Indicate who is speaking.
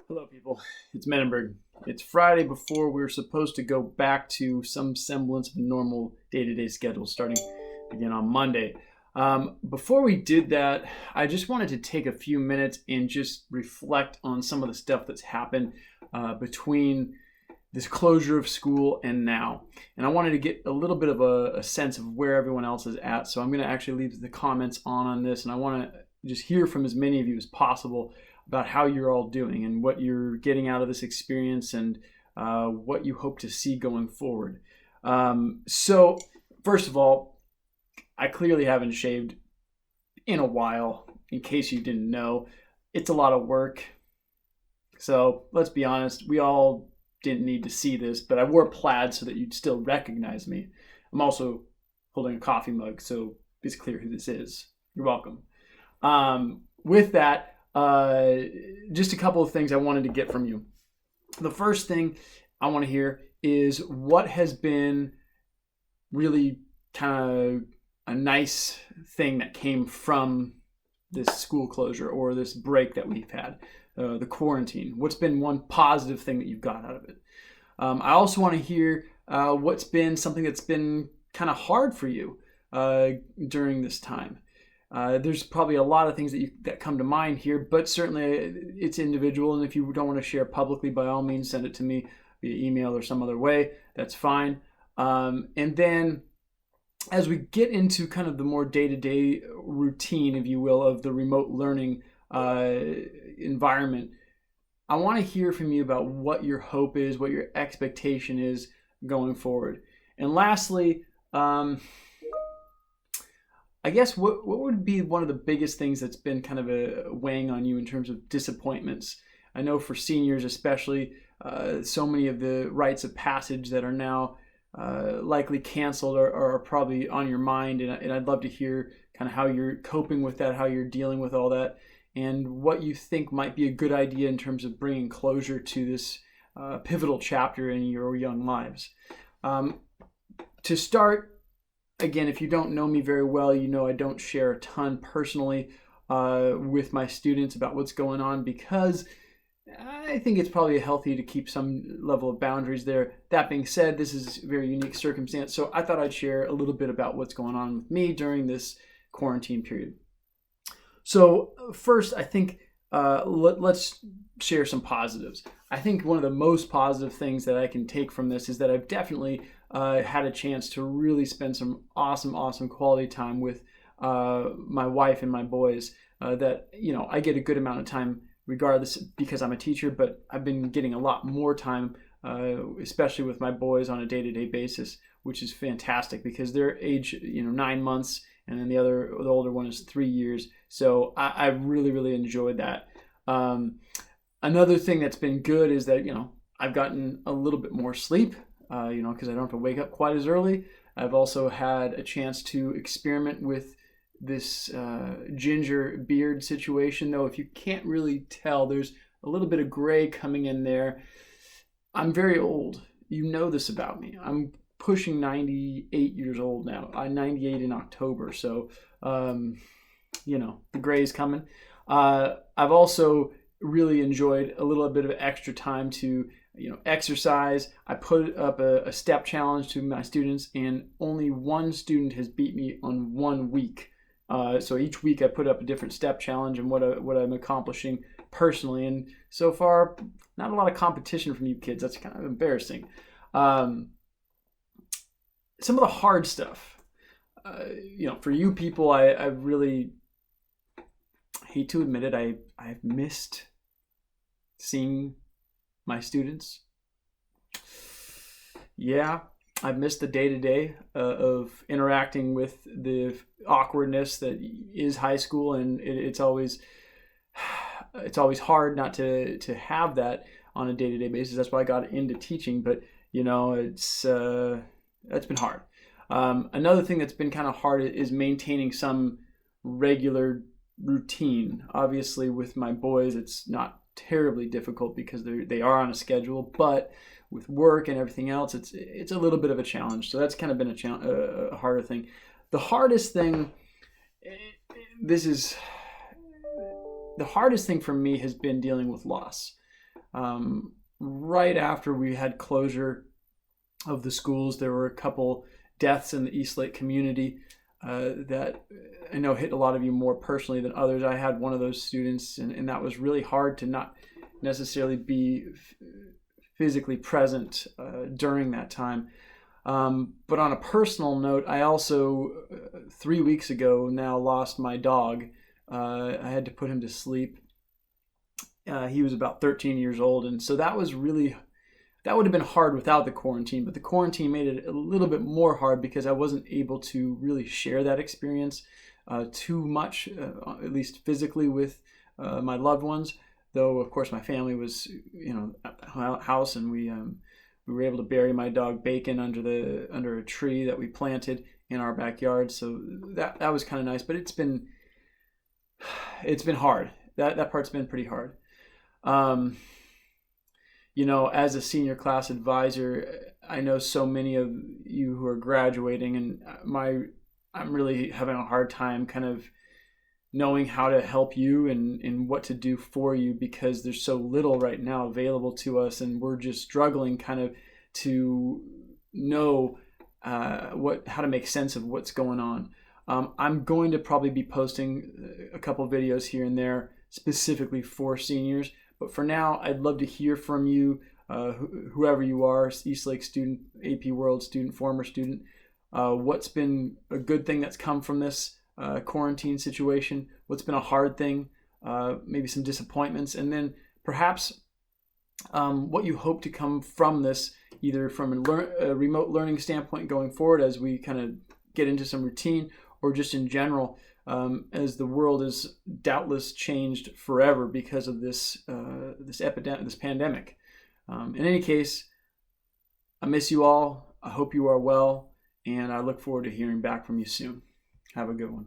Speaker 1: Hello, people. It's Menenberg. It's Friday before we're supposed to go back to some semblance of a normal day-to-day schedule starting again on Monday. Before we did that, I just wanted to take a few minutes and just reflect on some of the stuff that's happened between this closure of school and now. And I wanted to get a little bit of a sense of where everyone else is at. So I'm going to actually leave the comments on this, and I want to just hear from as many of you as possible about how you're all doing and what you're getting out of this experience and what you hope to see going forward. So, first of all, I clearly haven't shaved in a while. In case you didn't know, it's a lot of work. So, let's be honest, we all didn't need to see this, but I wore plaid so that you'd still recognize me. I'm also holding a coffee mug, so it's clear who this is. You're welcome. With that, just a couple of things I wanted to get from you. The first thing I want to hear is what has been really kind of a nice thing that came from this school closure or this break that we've had, the quarantine. What's been one positive thing that you've got out of it? I also want to hear what's been something that's been kind of hard for you during this time. There's probably a lot of things that come to mind here, but certainly it's individual. And if you don't want to share publicly, by all means, send it to me via email or some other way. That's fine. And then as we get into kind of the more day-to-day routine, if you will, of the remote learning environment, I want to hear from you about what your hope is, what your expectation is going forward. And lastly, I guess what would be one of the biggest things that's been kind of weighing on you in terms of disappointments? I know for seniors especially, so many of the rites of passage that are now likely canceled are probably on your mind, and I'd love to hear kind of how you're coping with that, how you're dealing with all that, and what you think might be a good idea in terms of bringing closure to this pivotal chapter in your young lives. To start, again, if you don't know me very well, you know I don't share a ton personally with my students about what's going on because I think it's probably healthy to keep some level of boundaries there. That being said, this is a very unique circumstance, so I thought I'd share a little bit about what's going on with me during this quarantine period. So first, I think let's share some positives. I think one of the most positive things that I can take from this is that I've definitely had a chance to really spend some awesome quality time with my wife and my boys. That I get a good amount of time regardless because I'm a teacher, but I've been getting a lot more time, especially with my boys on a day-to-day basis, which is fantastic because they're age 9 months, and then the older one is 3 years. So I really enjoyed that. Another thing that's been good is that I've gotten a little bit more sleep. Because I don't have to wake up quite as early. I've also had a chance to experiment with this ginger beard situation, though if you can't really tell, there's a little bit of gray coming in there. I'm very old. You know this about me. I'm pushing 98 years old now. I'm 98 in October, so the gray is coming. I've also really enjoyed a little bit of extra time to exercise. I put up a step challenge to my students, and only one student has beat me on 1 week. So each week I put up a different step challenge and what I'm accomplishing personally. And so far, not a lot of competition from you kids. That's kind of embarrassing. Some of the hard stuff, for you people, I really hate to admit it. I've missed seeing my students. Yeah, I've missed the day-to-day of interacting with the awkwardness that is high school, and it's always hard not to have that on a day-to-day basis. That's why I got into teaching, but it's been hard. Another thing that's been kind of hard is maintaining some regular routine. Obviously, with my boys, it's not terribly difficult because they are on a schedule, but with work and everything else, it's a little bit of a challenge. So that's kind of been a harder thing. The hardest thing for me has been dealing with loss. Right after we had closure of the schools, there were a couple deaths in the East Lake community that I know hit a lot of you more personally than others. I had one of those students, and that was really hard to not necessarily be physically present during that time. But on a personal note, I also, 3 weeks ago now, lost my dog. I had to put him to sleep. He was about 13 years old, and so that would have been hard without the quarantine, but the quarantine made it a little bit more hard because I wasn't able to really share that experience too much, at least physically, with my loved ones. Though, of course, my family was, at the house, and we were able to bury my dog Bacon under a tree that we planted in our backyard. So that was kind of nice, but it's been hard. That part's been pretty hard. Um, as a senior class advisor, I know so many of you who are graduating, and I'm really having a hard time kind of knowing how to help you and what to do for you, because there's so little right now available to us, and we're just struggling kind of to know how to make sense of what's going on. I'm going to probably be posting a couple videos here and there specifically for seniors, but for now, I'd love to hear from you, whoever you are, East Lake student, AP World student, former student. What's been a good thing that's come from this quarantine situation? What's been a hard thing? Maybe some disappointments, and then perhaps what you hope to come from this, either from a remote learning standpoint going forward as we kind of get into some routine, or just in general, as the world is doubtless changed forever because of this epidemic, this pandemic. In any case, I miss you all. I hope you are well, and I look forward to hearing back from you soon. Have a good one.